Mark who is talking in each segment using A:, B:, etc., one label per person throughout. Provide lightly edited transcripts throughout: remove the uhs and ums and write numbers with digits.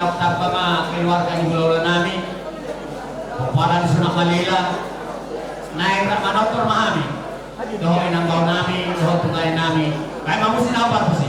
A: Tanpa keluarga di bulan nami, para di Sunang Malila, naik manotor mahami, dohoin ang bau nami, doho tunggalin nami, kaya mamusin ako pa sih.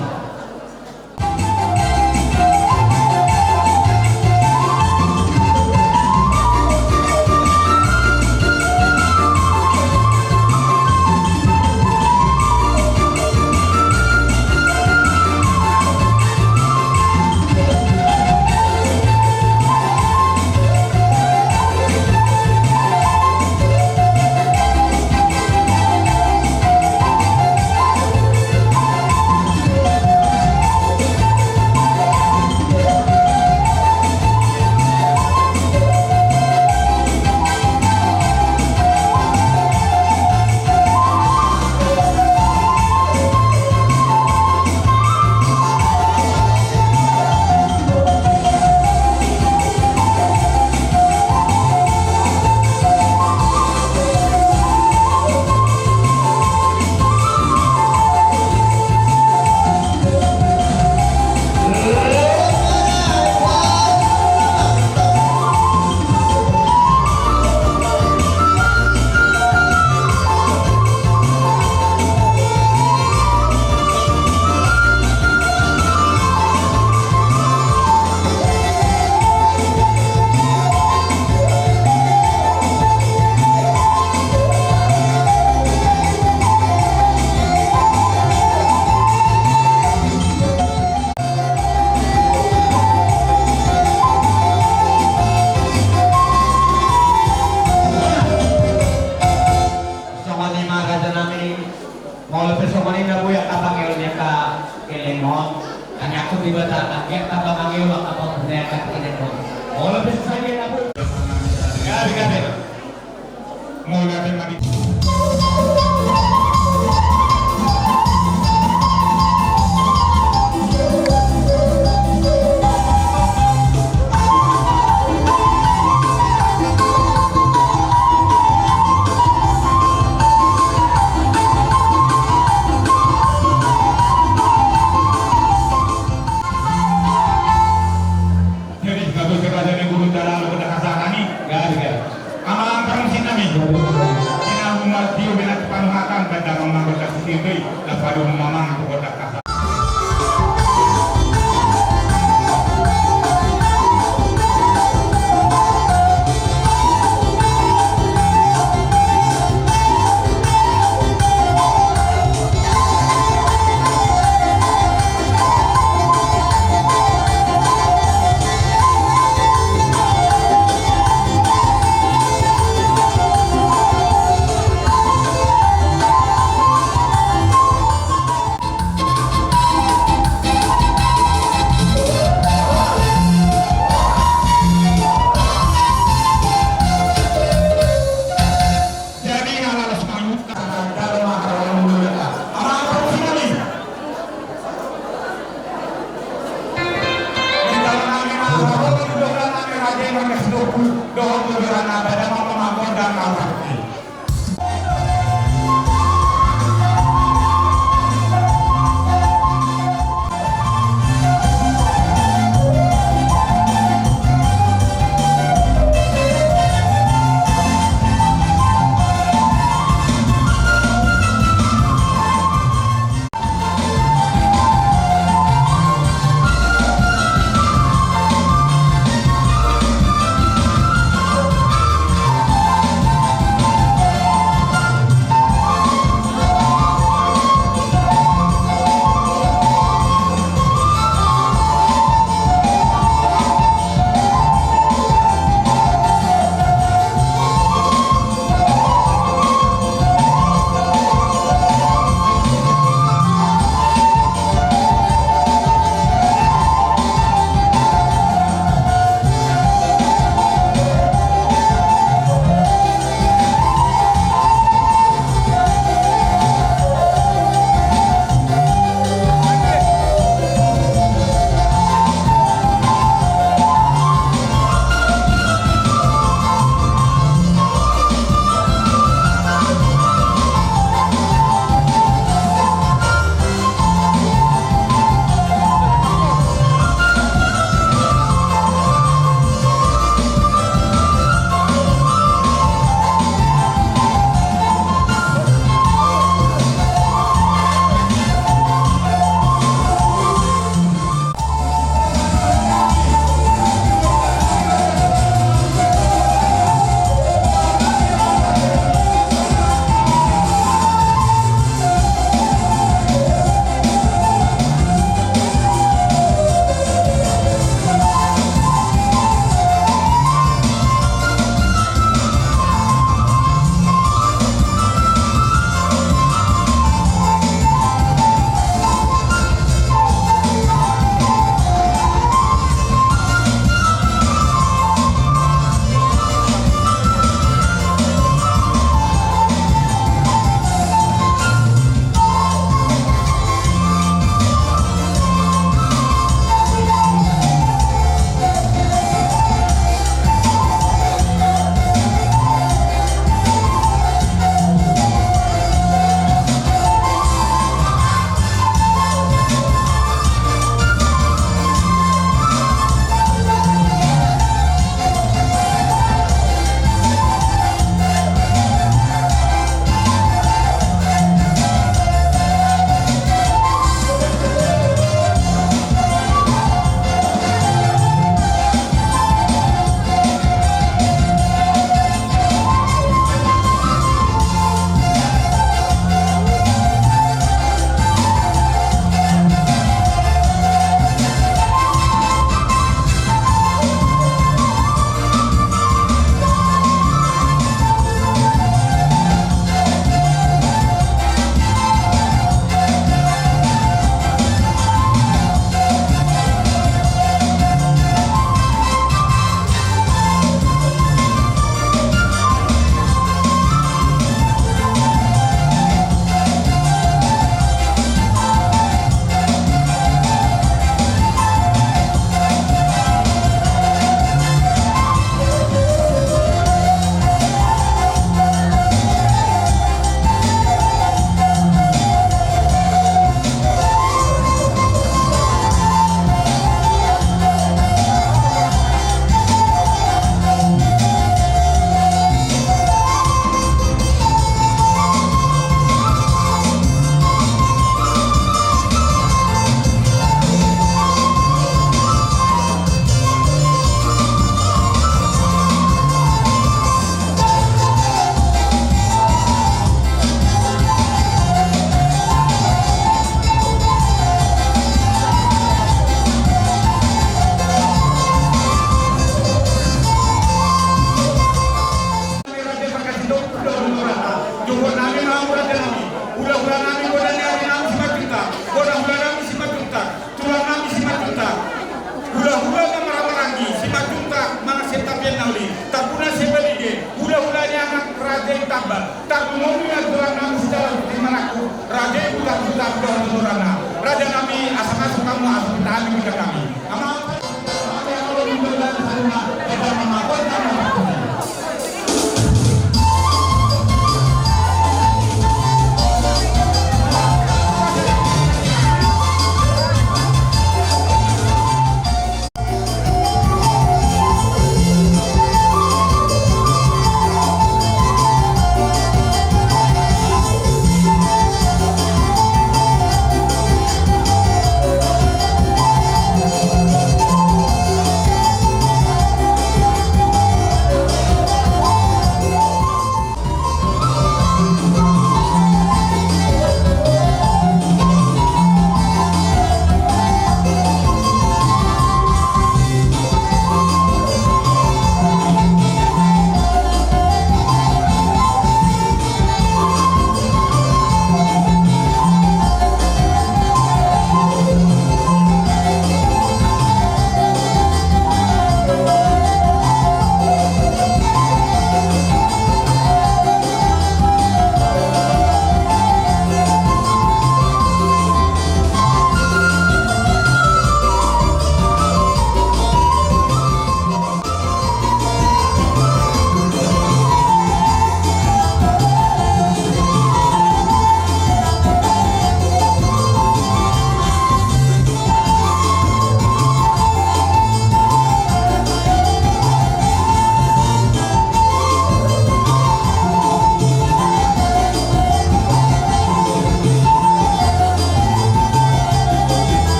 B: tuna kita memakai nama tuna.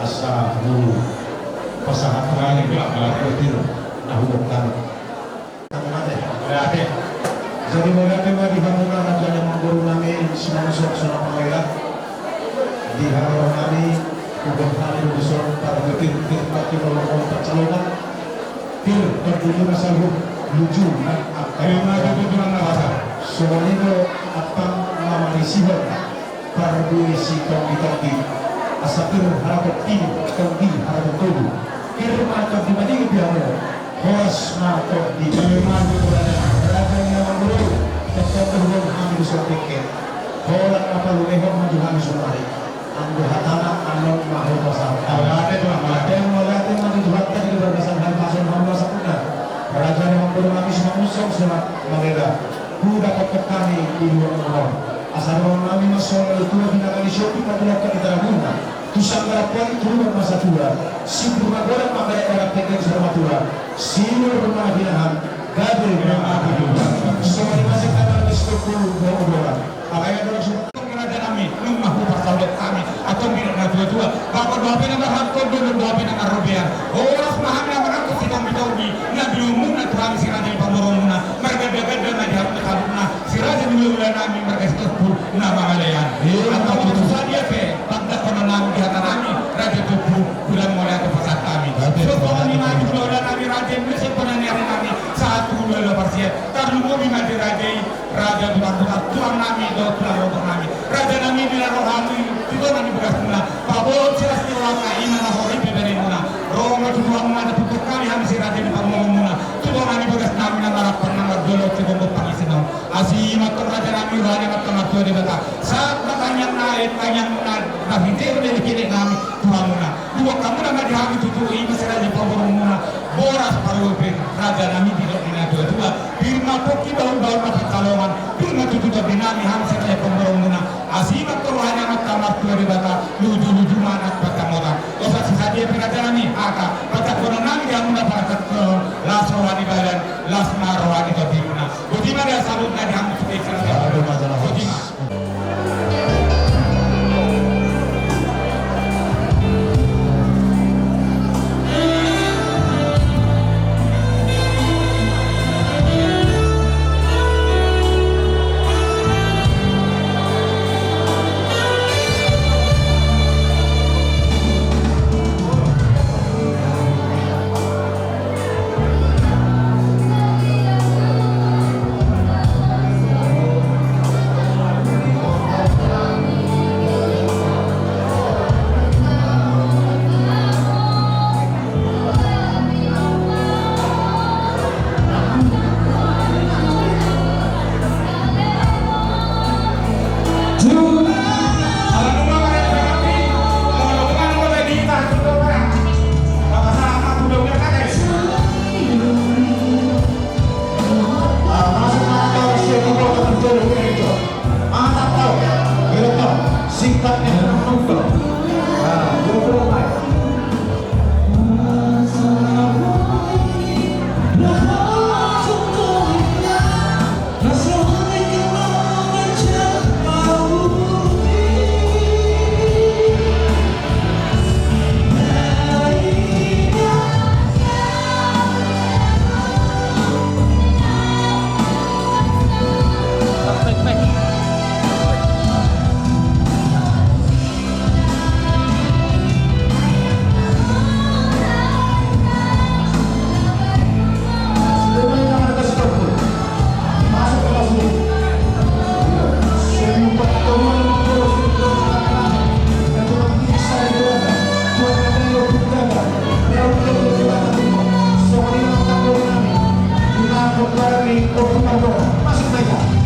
B: asa guru pasangan kali kuatir nahukan berarti jadi mereka di bangunan adanya mengguru nami semangat sunah pengelah di harapan kami kubur kami besar para getir pati melakukan percalonan til berdiri masalah lucu ayo maju tujuan nawasa soalnya apa nama risihor para buisi topi asapir harapan ini topi harapan tubuh kira macam di mana biar horas macam di mana raja yang mengguru tetap berhubung kami bisa pikir orang apa lu ehon maju kami sumari anu hatana anu mahu pasal ada tu ada yang melatih maju Tuhan tadi berbahasan hal pasal hamba sakuna raja yang mengguru kami semua musuh surat mereka ku dapat kami di luar orang asal orang kami masuk itu binakan shopping atau kita guna tusangkara kuali turun masa tua si rumah goreng makanya orang pegang sama tua si rumah binahan gagal rumah binahan semua masih kadang di sepuluh orang makanya orang semua kerajaan kami rumah pasal kami atau binakan tua bapak dua binakan hakor dua binakan rupiah orang paham yang orang kesidang bitawi nabi umum na Tuhan si raja pamorona mereka beda na di hati kabuna si raja dulu nami mereka sepuluh nama kalian atau putusan dia ke bangsa penanam di hati kami raja tubuh bulan mulai ke pasar kami so kalau ni maju bulan kami raja Indonesia penanam kami satu bulan persia karena kami maju raja Tuhan kami do Tuhan kami raja kami bila rohani itu kami bekas mula babon silas orang iman hori beberi mula Roma Tuhan mana putuk kami kami si raja di pamorona Tuhan kami bekas kami nangara pernah dulu cukup pangisinau asimat raja kami raja kami tuh di bata saat tanya na hindi udah bikin kami Tuhan muna dua kamu nama di kami tujuh ini si raja pamorona boras paruh raja kami tidak dina dua firma poki daun pertolongan firma tujuh dinami kami si raja pamorona asimat raja kami tuh di bata luju mana bata moda dosa sisa dia raja kami aka bata kono nami yang muna para las rohani badan las rohani tadimuna bagaimana dia salutnya di kami sudah cerita bagaimana Salvador. Masuk meja.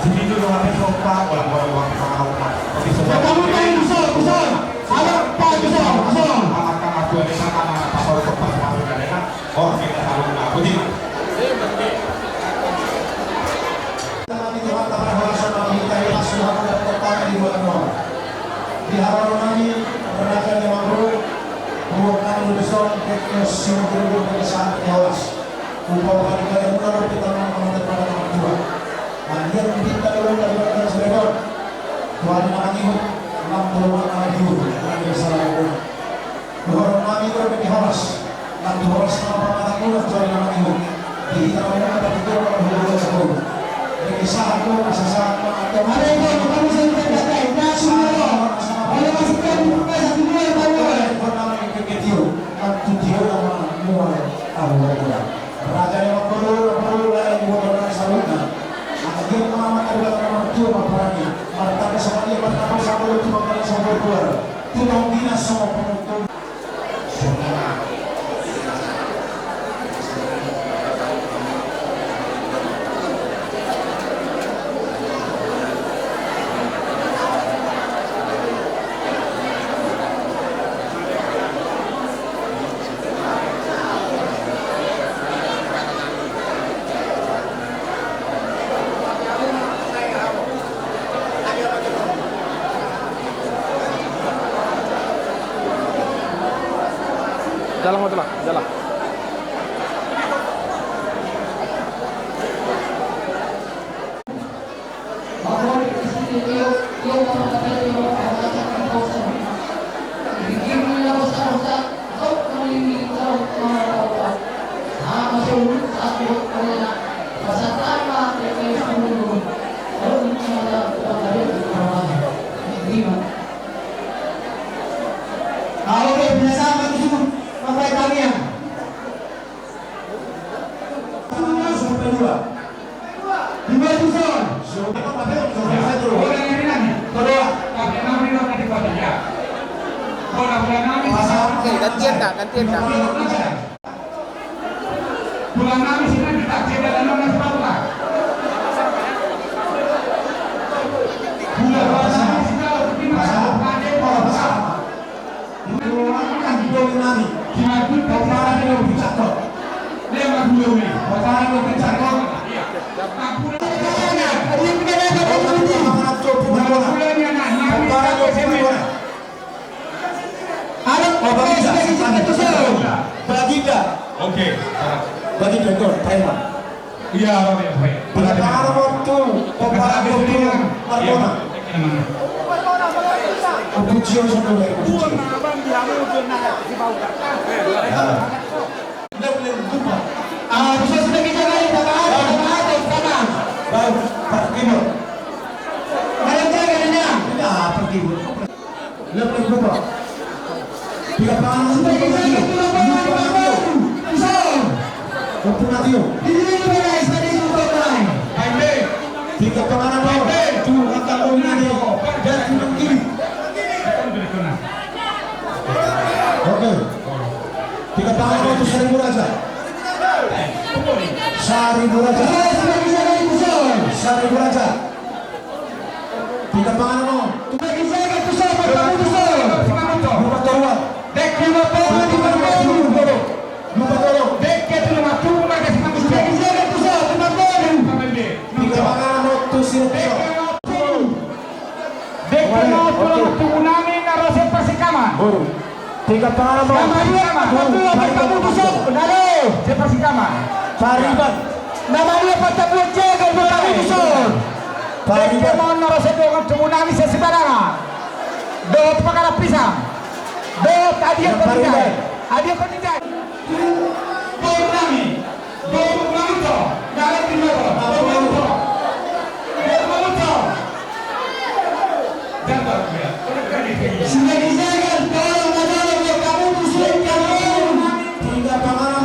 B: Sini dulu habis sopa, orang-orang mau habis sopa.
A: Kamu tahu besar. Ada Pak besar.
B: Kamar tuan di sana apa orang sopa masuk ke dalam. Oh kita tahu apa sih? Kami Tuhan tak berasa kita yang sudah pertama di bulan Ramadan. Di halaman kami berada di Mangro, bukan besar ke sini dari saat awas. Upah kali mula kita mengamalkan pada orang tua. Yang kita lakukan adalah sebagai Tuhan kami mengamalkan ayu yang salah. Tuhan kami berbagi halas. Dan Tuhan sama pada kita Tuhan kami. Kita mengamalkan itu orang tua. Kisah aku asal ada mana yang kamu sedang katakan tak semua kalau masukkan buka satu dua yang bawa pernah kekecil aku dia nama mual Allah raja yang perlu yang buat orang salutnya akhir nama ada nama tua apa martabat sama dia martabat sama itu makanan sama keluar itu dong dinas sama penonton semua.
C: Jalan motor lah, jalan.
A: Kalau biasa sampai kalian.
B: Sampai dua.
A: Dua tuson.
C: Oke, gantian dah.
A: Bulan kami sini kita tidak ada nama sekolah. Bulan kami sini kita
B: bagi dokter Taiwan.
A: Iya, baik.
B: Pada waktu Marcona. Kubucio sudah dari kubucio.
A: Bisa sudah kita kali tangan.
B: Baru pergi.
A: Ayo jaga.
B: Tidak pergi. Lebih berapa? Tiga tangan sudah kita. Matio. Tiga tangan apa? Tu kata ini dan kiri. Oke. Tiga tangan itu Seribu Raja. Seribu Raja. Seribu Raja. Tiga tangan apa? Lupa tolong. Dek lupa tolong. Lupa tolong. Tiga tangan Pariban.
A: Namanya Patapun jaga berkami besar.
B: Pariban.
A: Mau narasi dengan tsunami sesebarang. Dot perkara pisang. Dot adian penjai. Adian penjai. Tsunami. Mamuto. Dalam timur. Mamuto. Jangan ya. Sudah dijaga. Tolong ada kamu musuh kamu.
B: Tiga tangan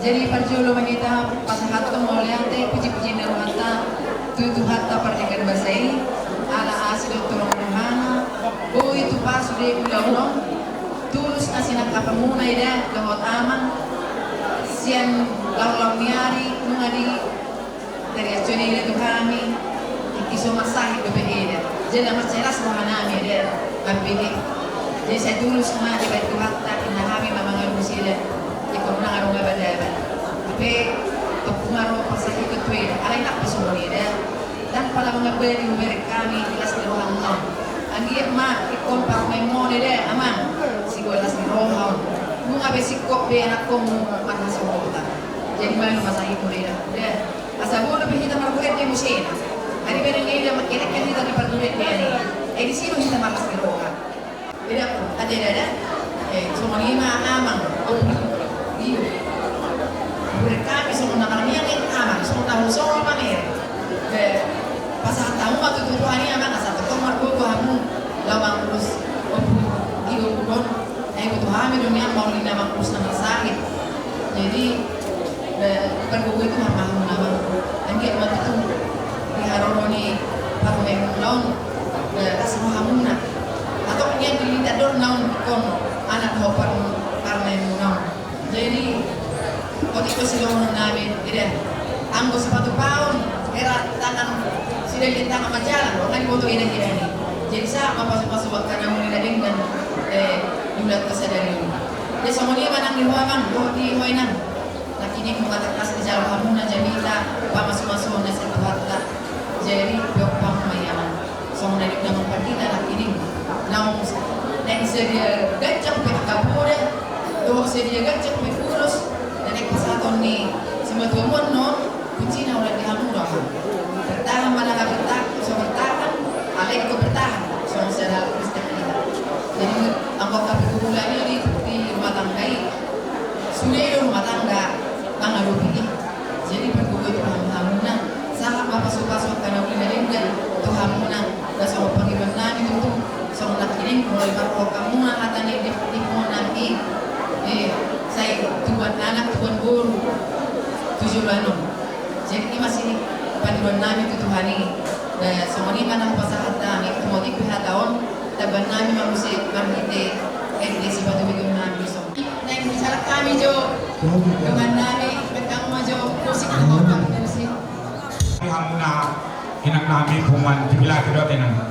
D: Jadi parjolo manita pasahat to moleante puji-puji narwata tutu hatta pardikan basai ala asido tulong nuhana o itu pasu de ulauno tulus asinak kapamuna ida lahot amang sian law niari nungadi reazione di kami iso masahe do beeda jela maceras mo hanami de mabili jadi saya dulu semua di batu hatta ina kami mamang sila ikon na ngaro nga badaba tapi tukungaro pasahi ko tuwid alay na pasumuni de dan pala mga beli mereka kami ilas di rohang no agi ma ikon pa may mo de ama siguro ilas di rohang mga besikop be anak ko makasumota jadi malu masahi ko de asa buono per kita markuret di musena ari bene ngai da makene kan kita di parduret bene e di sino kita makas di roha beda ada semua lima amang iyo mereka bisa mengenal yang amang semua tahu semua pamer pasal tahu waktu itu hari amang asal ketemu aku kamu lawang terus iyo pun butuh hamil dunia mau lina makus nama sakit jadi perbuku itu hamang nama angin waktu itu diharoroni paru memulong kasih hamuna atau yang dilintas dor naun kon anak hopan karena memulong jadi waktu itu silong namin tidak anggo sepatu paun era tangan sudah di tangan majalah kan foto ini ini jadi saya masuk karena mulai dengan jumlah kesadari jadi semuanya manang di huamang di huainang lakini kumatakas di jalan hamuna jamila pa masuk na sa tuhatta jadi yopang mayaman so dari nama partida lakini naung na seria gacang pe kapure do seria gacang pe kurus dan pasaton ni semua tuan non kucina ulah di hamuna bertahan mana bertahan so bertahan alek ko bertahan so saya istiqlal jadi anggota perkumpulannya di rumah tangga sudah di rumah tangga tanggal 20 jadi perkumpul itu hamuna sangat pasok karena ulinan dan tuhamuna dan sama panggilan nami itu sama nakinin mulai baru kamu hatanya di mau nanti saya tuan anak tuan guru 7 bulan jadi ini masih panggilan nami itu tuhani dan semua ini mana pasahat nami mau di pihak tahun taban nami manusia marmite di sifat begini nami so nah misalnya kami jo dengan nami bekang majo musik angkot musik
E: hamuna inak nami kuman jibila kedot enan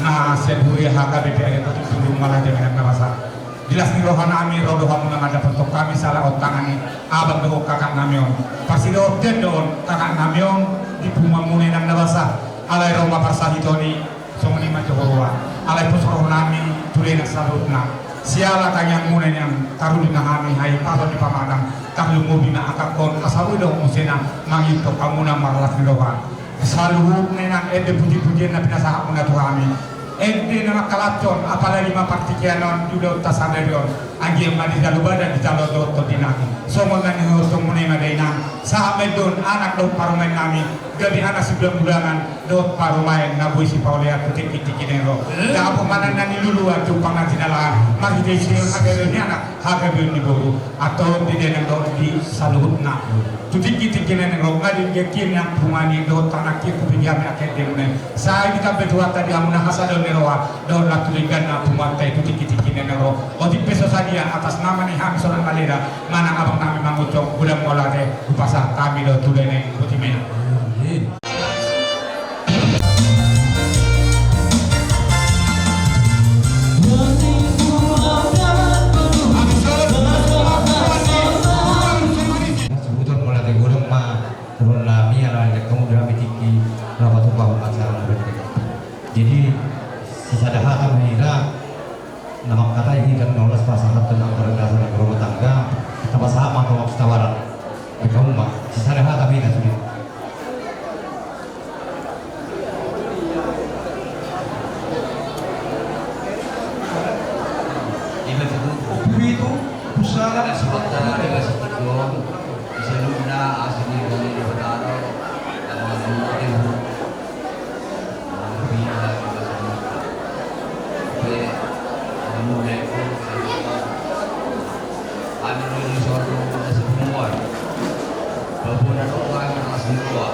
E: na seduri haga bete itu tundung malah dengan nabasa jelas ni rohana ami rodo hamuna ngada bentuk kami salah otangani abang doh kakak namion pasido dedon kakak namion di puma mune nang nabasa alai roma parsahitoni somani majohorwa alai pusro nami tulena salutna siala kanyang mune yang taruli nahami hai paro di pamadang kahlu mobina akakon asabu do musena mangito kamuna marlas nirohan saluhu nenang ede puji-puji na pinasa muna tuhami ede na kalacon apalagi mapartikianon judo tasaderion anjir madi daluba dan dicalo do dinaki somo nani hosong mune madainang sahabat don anak do parumain nami jadi anak 9 bulanan do parumain nabui si paulia kutik-kutik nero da apa mana nani luluan cupang nanti dalam magi desiun agak anak hagabil ni boru atau di denang do di saluhutna tutik-kutik nero ngadi yakin yang pungani do tanah kir kupinjami akhir demune saya kita berdua tadi amuna hasadon neroa do latuligan na pumantai tutik-kutik nero odi peso sadia atas nama ni kami seorang kalira mana abang kami mangucok budak molade upasa kami do tulene putimena
F: jadi sisadaha amira nama kata ini kan nolas pasangan tentang perdagangan rumah tangga sama sama atau tawaran kamu mah sisadaha tapi tidak sulit
B: itu usaha
G: sementara dengan sekitar bisa luna asli dari Barat atau Timur bila kita semua mulai pun ada lagi suatu semua berbulan orang asli tua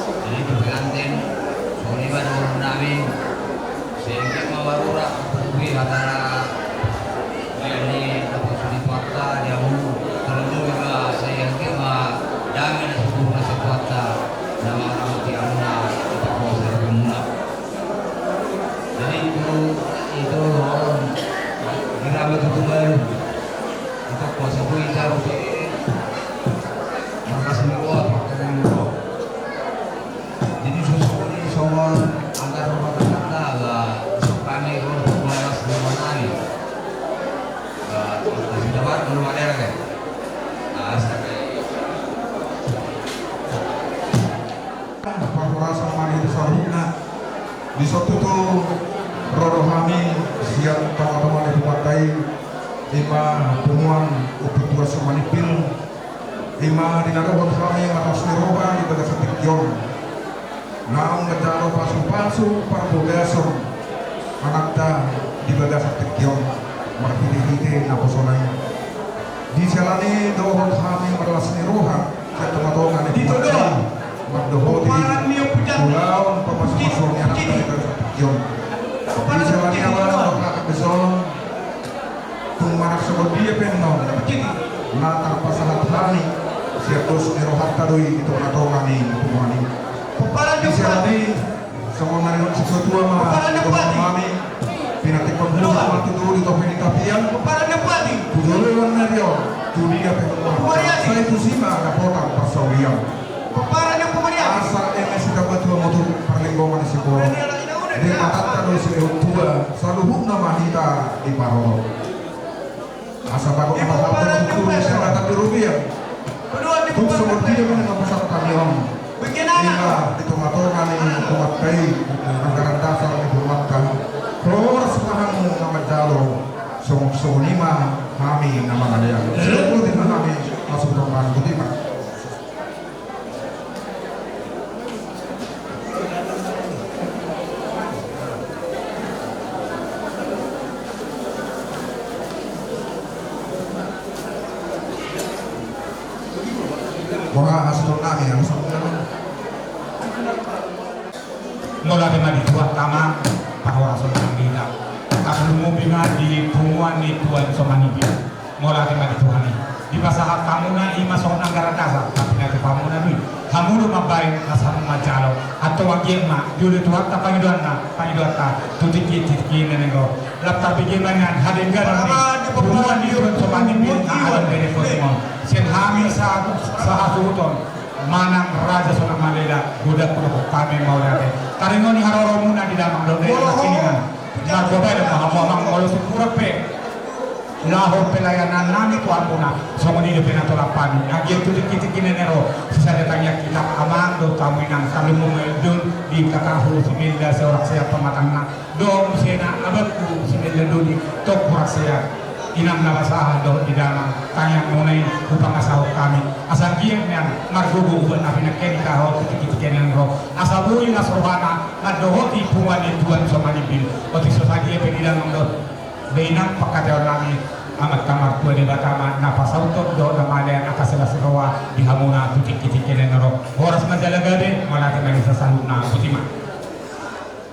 G: jadi bergantian soalnya pada orang nabi sehingga mawarura pergi antara ini dapat sulit fakta dia mau terlalu juga saya kira jangan sebuah fakta
B: mani di saruna di suatu tu rodo kami siang teman-teman di pantai ima temuan uputua semanipil ima dinarabot kami atas niroba di bagas setikyon naong ngejalo palsu-palsu parbogaso anakta di bagas setikyon marpili-hiti na posonay di salani dohon kami meralas niroha sa tumatongan di pantai magdohoti ulaon pamasok-masoknya anak dari bagas setikyon di salani awal kakabesong kung manak sa dia penon na tarpasahat hani siya dos nirohat tadoy ito na to kami kumani di salani sa mga narinig sa sutua mga kumami pinatikon mo sa mga tutulo ito pinikapian tutulo lang na rin tuli ka penon sa ito sima kapotang pasawiyan asa MS kabatua motor parlinggongan si Koro di matat tadoy sa tua sa luhuk na mahita di Parolo asa bago kapatapon tutulo sa kata di Rubia kung seperti dia menempatkan kamion hingga ditomatongan ini kumakai anggaran dasar dihormatkan keluar semangat nama jalo sungguh lima kami nama ada seluruh di kami masuk rumah butima Wah, asal kami harus
E: mula dengan dituat tama bahwa seorang kita tak mau di tumuan ni tuan somanibi mula dengan dituan ni di pasahat kamu na ima seorang negara dasar tapi nanti kamu na ni kamu lu mabain asal majalo atau wagian ma dulu tuan tak pangiduan ta tutiki nengo laptar bagaimana hadengan ni tumuan ni tuan somanibi awan dari foto sen hami sahasuton manang raja sonang malela budak kuno kami mau lagi taringon ni haroro muna di dalam dode kiningan narkoba dan mahamang kalau sepura pe lahor pelayanan nami tuan muna somoni de penato lapan agi itu dikit kinenero sisa datangnya kita amang do kamu nang kami mengedun di kakahu similda seorang saya pematangna do sena abadku similda do di tok saya inang nabasahan do di dalam tanya mengenai upang asal kami asal giang yang margogo uban api nakeni kaho kiti-kiti ro asal bui nasrohana ngadohoti puan tuan somani bil oti sosagi epe di dalam do beinang pakateo nami amat kamar tua di batama napasauto do namada atas selasrowa di hamuna kiti-kiti ro horas majalagade malati nang sasaluna putima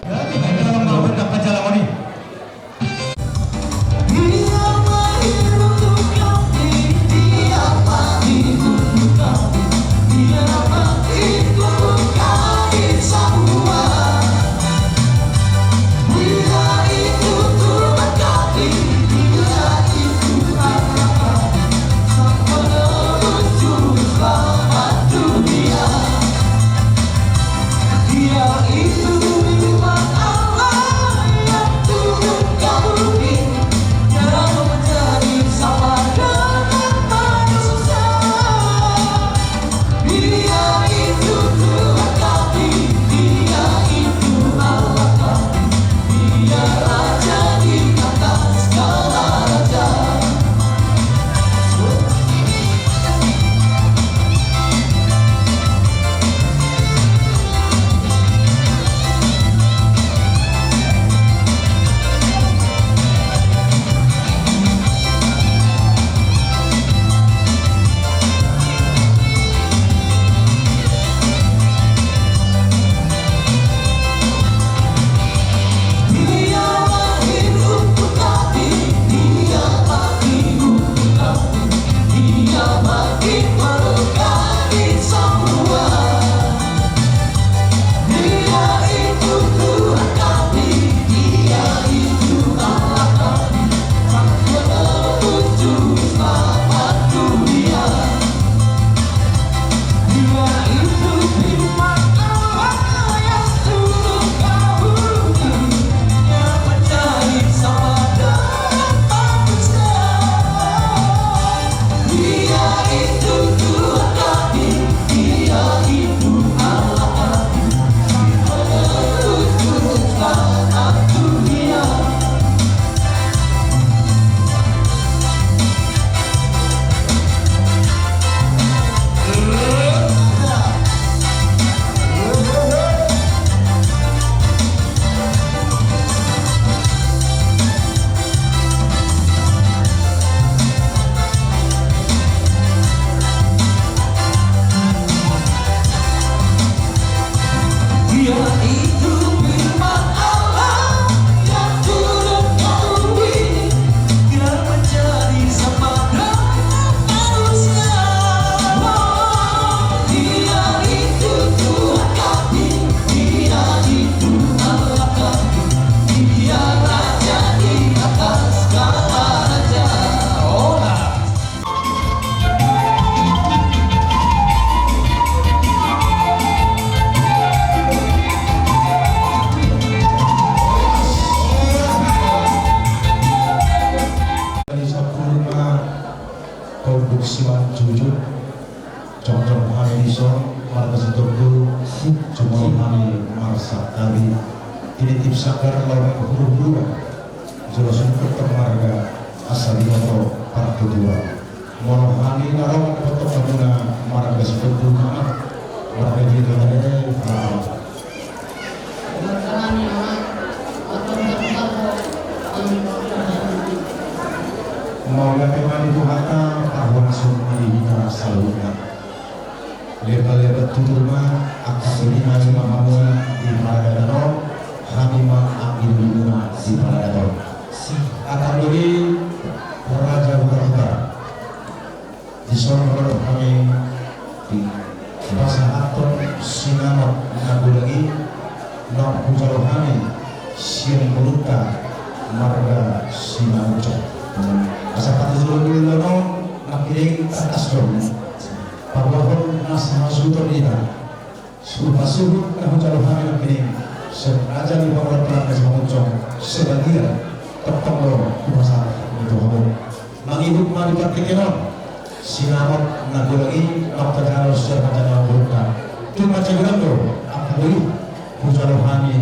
E: dalam mau kajalamoni
H: Dia
B: tinitip sanggar lawan huru-huru jelasun kemarga asal dimoto para kedua mohani narawan foto paguna marga sepetu nama marga dito na mau lakukan itu harta bahwa sumber kita selalunya lebar-lebar turma akan berima mahamuna di Paradano hamima ambil lima di Paradano akan beri Raja Utara di Solo kami di Pasar Aton Sinamot Nabulagi Nok Pulau kami Siang Beruta Marga Sinamuco Asa patutulog lono nakiling atas dong pagwapon nasa masuto nila subasubok na Pulau kami nakiling Raja ni Bawal Prakas Mamucong sebagian tertolong kuasa itu kamu mangibuk malipat kekenon sinamot nagulagi maktajalo sa kanyang buka cuma cegando ako beli Pulau kami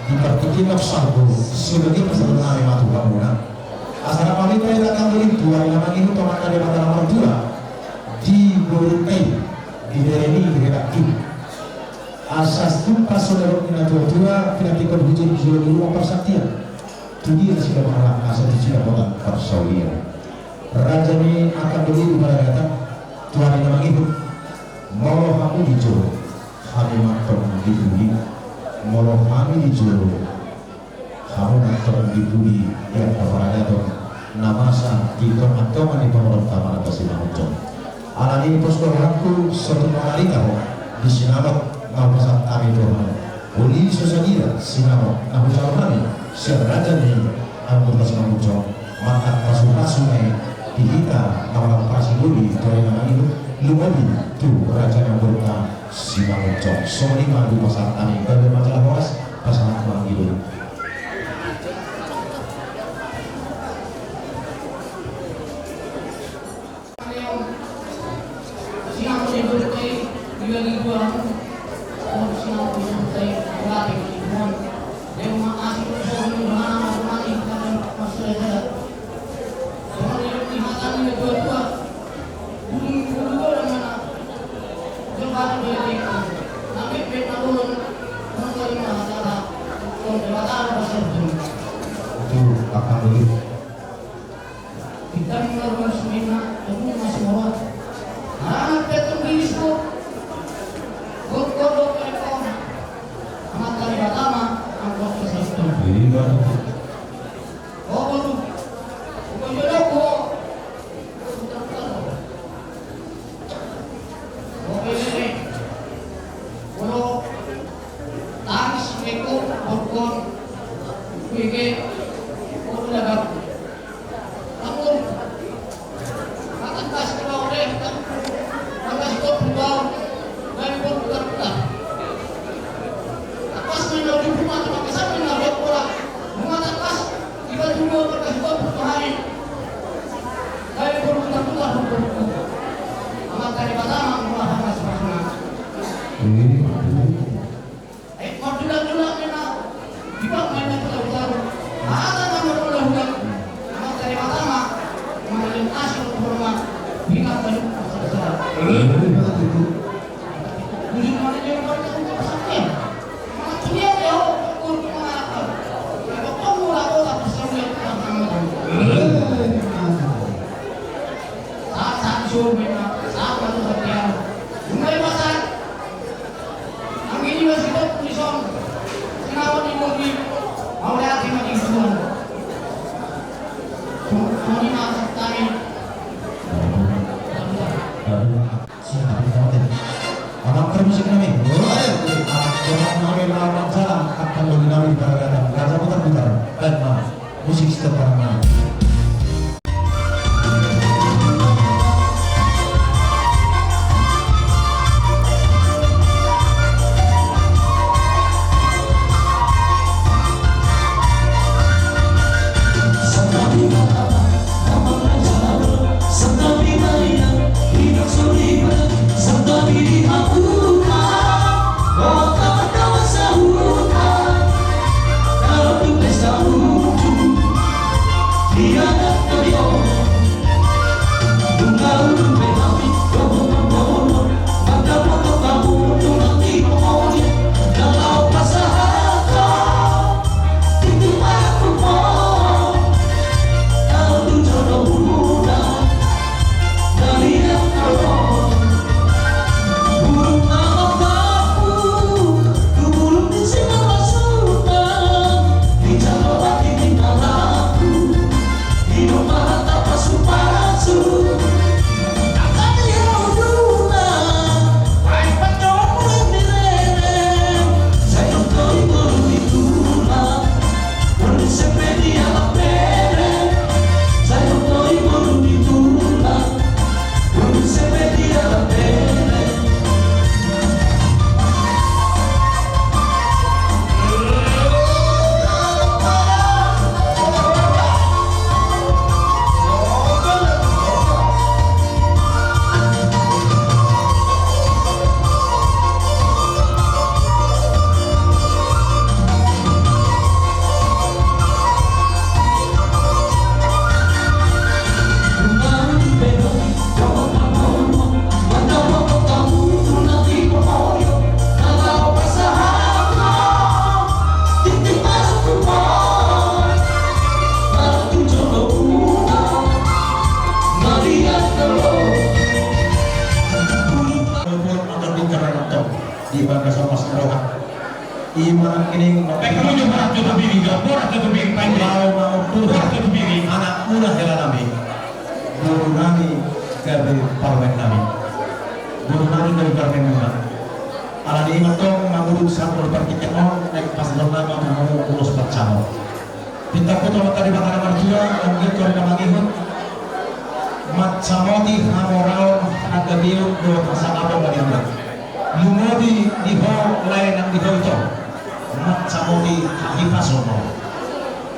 B: dipertikinok sabu sebagai peserta kami matukan muna asal kami tidak akan beli dua yang itu teman dari mata nomor dua di Borneo di daerah ini direktif asas tumpas saudara kita dua tidak hujan di rumah persaktian tujuh sudah mengalami asal tidak bukan persaulian raja ini akan beli kepada datang Tuhan yang itu mau kamu dijual kami makan dibuli mau kami dijual kamu makan dibuli yang kepada datang namasa di teman-teman di pemerintah Marga Sinamucong alani posko aku satu hari tahu di Sinamot mau pesan kami Tuhan uli sesadia Sinamot aku jauh kami seraja ni aku Sinamucong maka pasu-pasungai di kita nama pasiluli Tuhan yang itu lumabi tu raja yang berkah Sinamucong semua di masa kami kalau masalah horas pasangan manggil musik setempat
H: Santa Miri Apuka, Kota Dawasa Huka.
B: iman kining
E: Baik kamu nyoba ratu tubiri, gapura ratu tubiri, panjang.
B: mau turun
E: Ratu tubiri.
B: anak muda hela nami guru nami gabe parmen nami guru nami gabe parmen nami ala di matong manguru sambur partikan on naik pas lama mau urus percamo pinta foto mata di bakal marjua mungkin kau ada mangihun mat samoti hamorao nagabiu dua pasang apa bagi anda lumodi di ho lain yang di ho itu mat samoti hifasono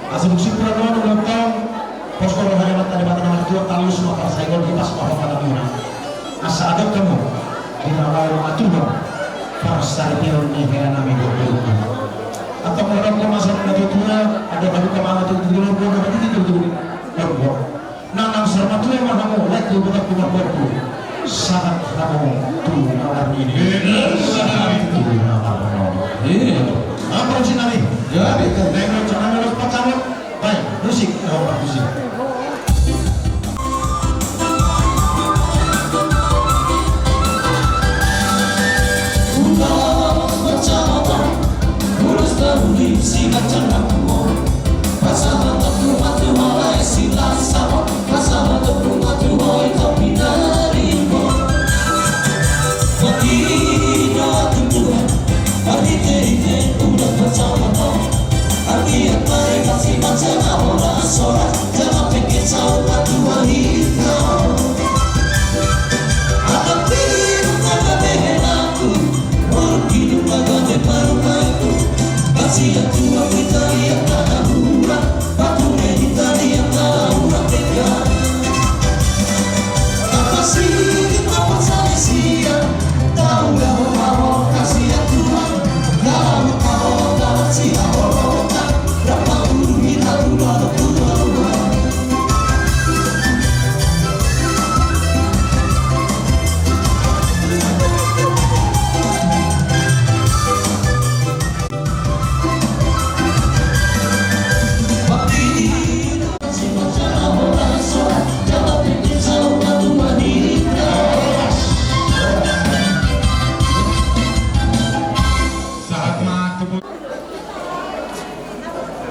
B: asal musim pernah nonton posko hanya mata di batang marjua talus no para saigol hifas apa pada muna asa ada kamu di nawar atuno para sarpion ni hera nami dulu atau orang ko masa na tutua ada baru kemana tu dulu ko na pati dulu dulu nanang sarma tu yang mahamu lek tu budak kumar korku sangat kamu tu nawar ini tu nawar apa sih nami ya betul dengan jangan lupa pacaran baik musik musik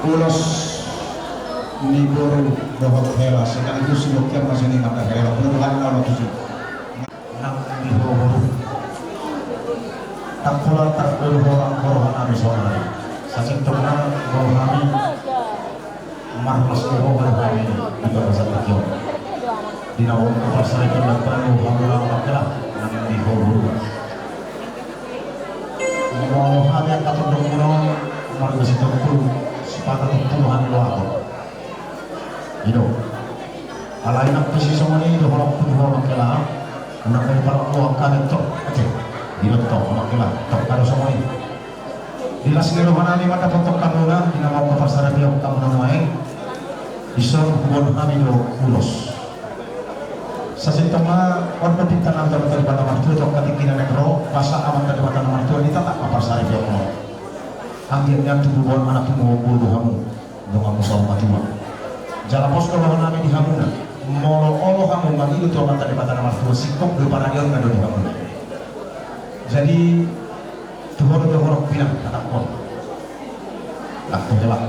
B: ulos ni guru dohot hela sekaligus dokter masih ni mata hela perubahan lawan tujuh nak di guru tak pula tak dulu orang kami soalnya sajen terkenal guru kami marmas guru kami di bahasa Tokyo di nawang kepasaran dan penuh hamil makilah nak di guru mau kami akan terdorong marga situ pada Tuhan doa itu alain apa sih semua ini doa makilah nak para doa kan itu oke diletok makilah tok karo semua ini dilas ni rohana ni mata potok kamuna di nama papasaran dia kamuna maeng isor kubon kami do ulos sasitama ordo tintanan dari pada martu tok katikinan negro basa aman dari pada martu ini tak papasaran dia mau akhirnya tubuh buat anak tubuh bulu hamu dengan musuh matua jalan pos kalau nami di hamuna molo olo hamu magi itu mata di batang martua sikop di paragion ngado di hamuna jadi tuhor pinang anak pon laku jelak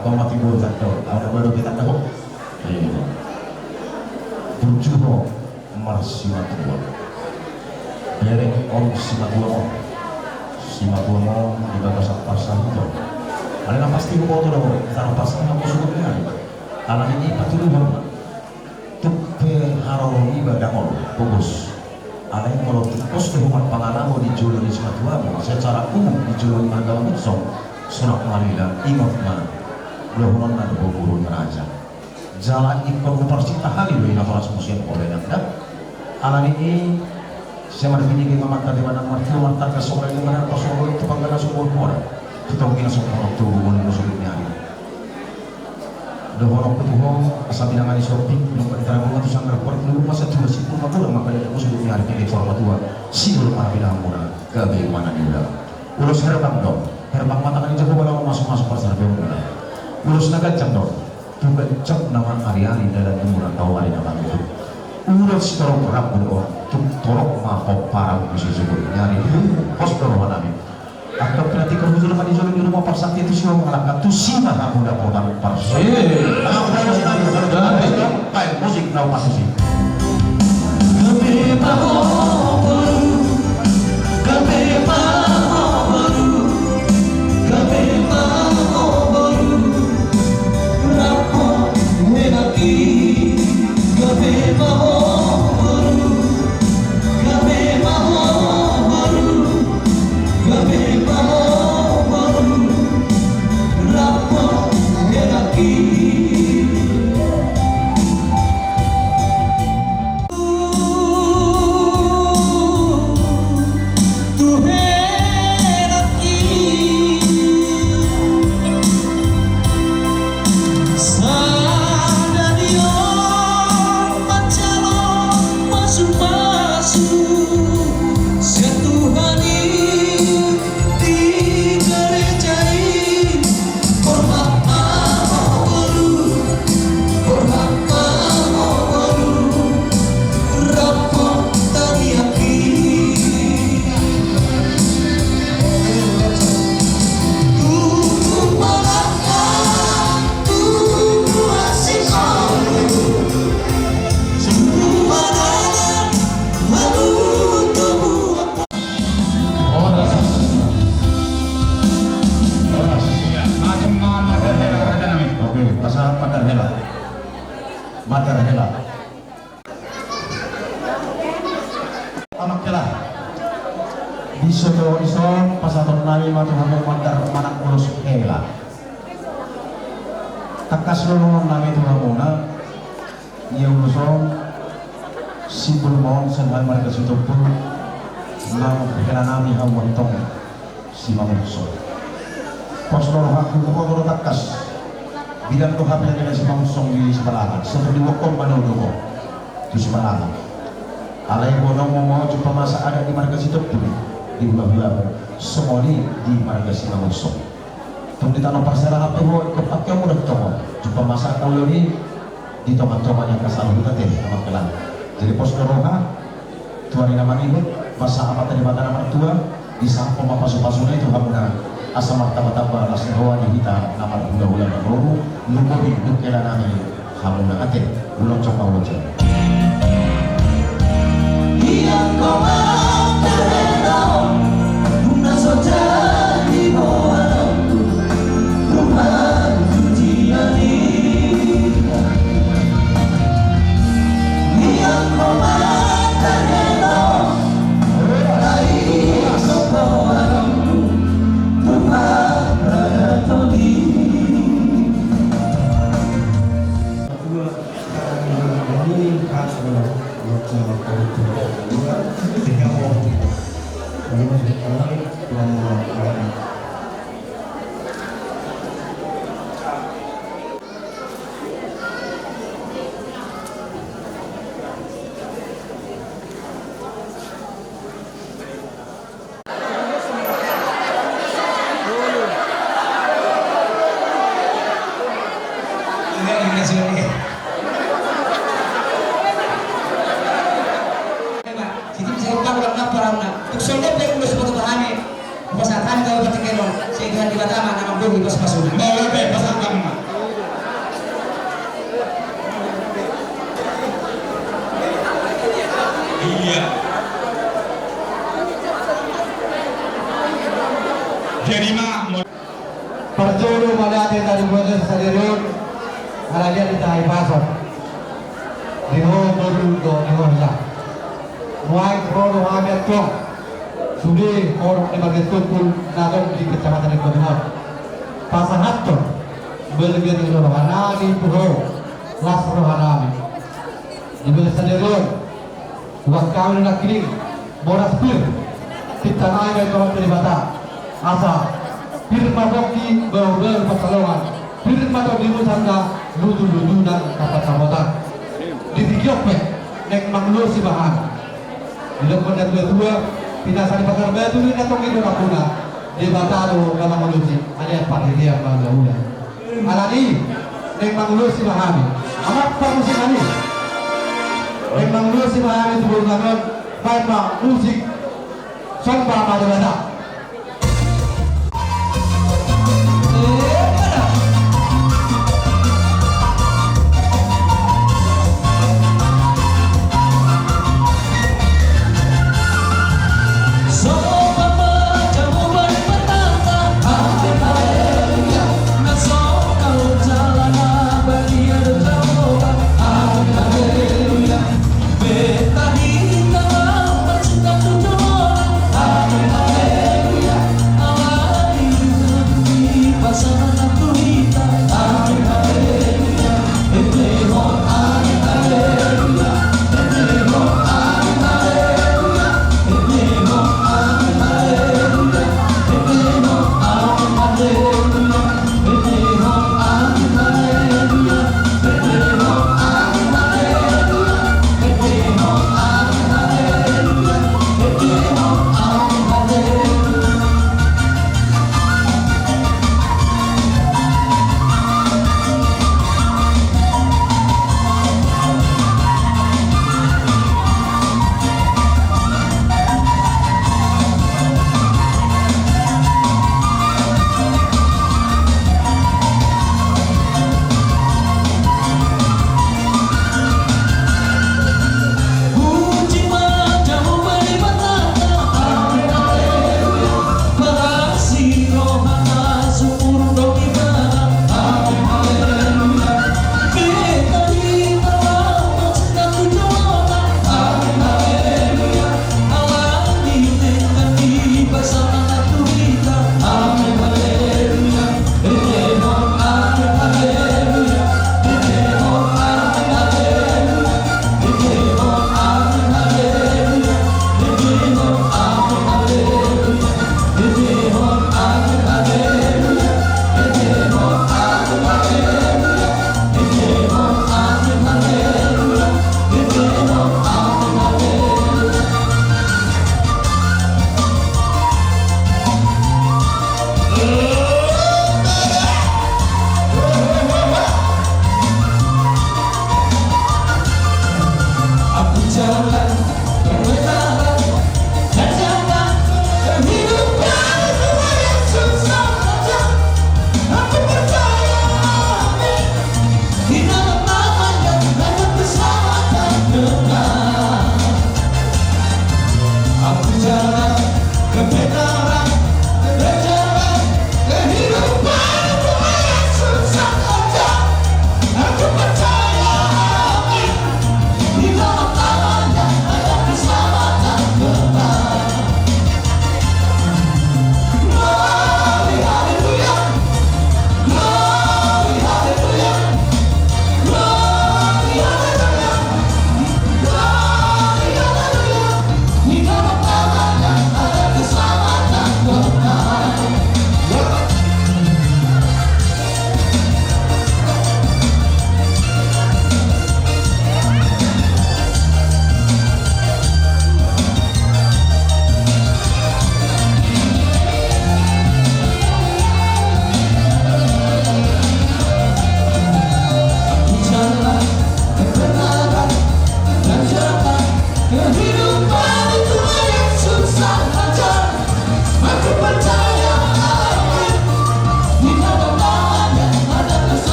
B: kau mati buru tak tahu ada baru kita tahu tujuh ho marsi matua dereng om si matua Sima mau di bagian pasar itu. Ada pasti mau tuh dong. Taruh pasar aku sudah lihat. Kalau ini patut dong. Tuh harau ibadah mau fokus. Ada yang kalau fokus ke rumah pengalaman di jual di Sumatera, secara umum di jual di Mandala Mursong, Surat Malila, Imam Man, Lohonon dan Guru Raja. Jalan ikon persita hari ini nafaras musim oleh anda. Alam ini saya menjadi imam tadi mana martir martir ke sore ini mana pas sore itu panggala sumur kuat kita mungkin sumur waktu bulan musuh ini hari dohor waktu tuh asal bilangan di shopping belum beritahu bunga tuh sanggar kuat belum masa tuh masih pun maka udah maka dia musuh ini hari ini format tua si belum para bilang murah gabe mana nih udah urus herbang dong herbang mata kan jago kalau masuk pasar beuna urus naga jam dong tuh cek nama hari-hari dalam murah tahu hari nama itu urus torok rambut orang tuh torok mapok parang musuh nyari pos torok nami Atau berarti kamu sudah kan izin di rumah persakti itu semua mengalahkan tu singa kamu dah korban parsi. Aku dah masih ada. Baik musik tahu pasti sih. Madarhela. Anak jelah. Bisa to iso pasaton nami matu hamong mandar manak ulus hela. Takas lulungan nami tu hamona. Ia ulusong simbol mohon senhan mereka situ pun nang hela nami hamon tong si mamungso. Pos loro haku ko takas. Bilang tuh hapnya dengan si mangsong di sebelah seperti wakom manuduko di sebelah alai bodong mau coba masa ada di marga situ pun di belah semua di marga si mangsong tung di tanah parsela apa ho kepak yang mudah coba coba masa tahu ini di tomat-tomat yang kasar kita teh amat kelan jadi pos doroha tuari nama ini masa apa tadi mata nama tua di samping pasu-pasuna itu hamuna asal martabat-tabat las hawa di kita nama bulan-bulan baru lupa hidup kela nami kamu nak atin belum coba wajar. Ia kau terhendak guna saja di bawah rumah tujuan ini. Ia kau terhendak dari sebuah rumah tadi. Perjodoh malate dari proses sadiron haladia ditahi pasok dino bodu do dino la muai krono hamet to sudah orang di bagian tukul nagon di kecamatan Kodimor pasangat to berlebihan di rohana di pulau las rohana di bagian sadiron wakawin nak kiri boras pun kita naik ke orang terlibat asa firma bokti bau-bau pasalongan firma to di musangga ludu-ludu dan kapat-kapatan di tigiok nek manglo si bahan ilok pada dua pinasari pasar batu ni natong itu nakuna di bataro dalam manusia ada panitia bangga alani nek manglo si bahan amat pamusin ani nek manglo si bahan itu bukan firma musik sompa pada